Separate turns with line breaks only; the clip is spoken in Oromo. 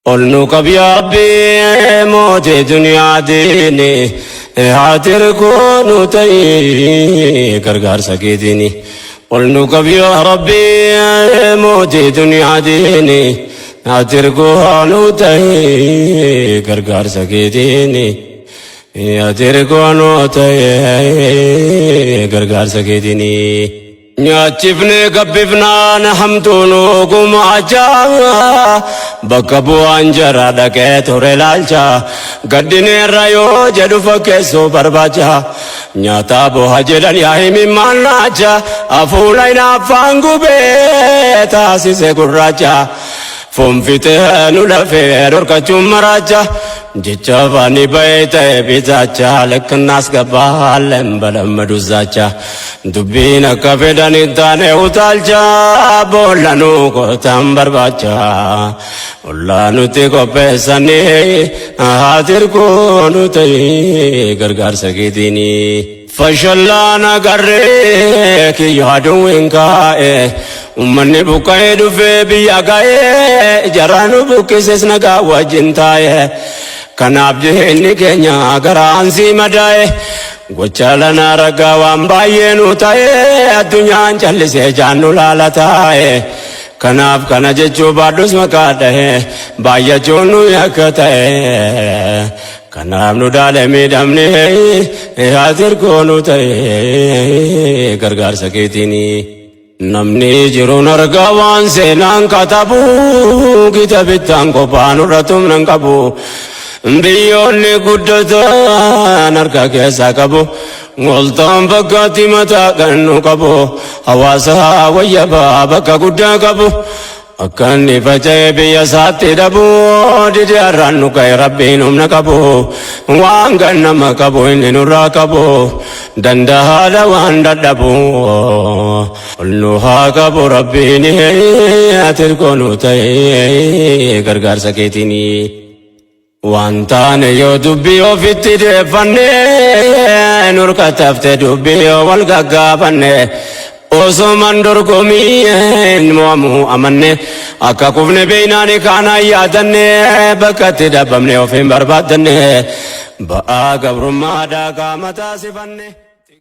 Olnuka biyabbi mootii duniyaa diini haatir koonu ta'e gargaarsa keetiini. Olnuka biyaa rabbi mootii duniyaa diini haatir koonu ta'e gargaarsa keetiini. Haatir koonu ta'e gargaarsa keetiini. Nyaachifne gabbifnaan hamtuun gumaachaa bakka bu'aan jara dhaqee ture laalcha gaddineerra yoo jedhu fakkeessuu barbaacha nyaata bu'a jedhan yaa himimmaan naacha hafuura hinaaffaan gubee taasise gurraacha fonfitee nu lafee dhorkachuun maraacha jecha faani ba'ee ta'e bitaacha lekkannaas gabbaa lembalamadu zaacha dubbiin akka fedhan hin taane utaalcha boolla nu qotaan barbaacha ollaa nuti qopheessanii haatir koonu ta'e gargaarsa keetiini. Fashallaan agarree kiyya aduun kaa'e ummanni buqqa'ee dhufee biyya ga'ee jaraanu buqqises nagaa wajjin taa'e kanaaf jireenyi keenya garaan si madaa'e gocha lana ragaa waan baay'ee nu ta'e addunyaan callisee jaannu laala taa'e kanaaf kana jechuu baadhus maqaa dhahe baay'achuun nu yakka ta'e. Kanaaf nu daale miidhamne haatir koonu ta'e gargaarsa keetiini. Namni jiruun argaa waan seenaan katabu kitabittaan qophaan irra tumnan qabu. Biyyoonni guddatan harka keessaa qabu. Waltaan bakkaatti mataa gannu qabu. Hawaasa wayyabaa bakka guddaa qabu. Akkan faca'ee biyya isaatti dhabu didi har'aan nu ka'e rabbiin humna qabu waan gannama qabu inni nurraa qabu dandahaadha waan dadhabu ol nu haa qabu rabbiin haatir koonu ta'e gargaarsa keetiini. Waan taane yoo dubbii ofitti deeffanne nurka tafte dubbii yoo wal gaggaafanne osoman dorgomii mo'amu amanne akka kufne beeynaani kaana yaadanne bakkatti dhabamne ofiin barbaadanne ba'aa gabrummaa daagaa mataa sifanne.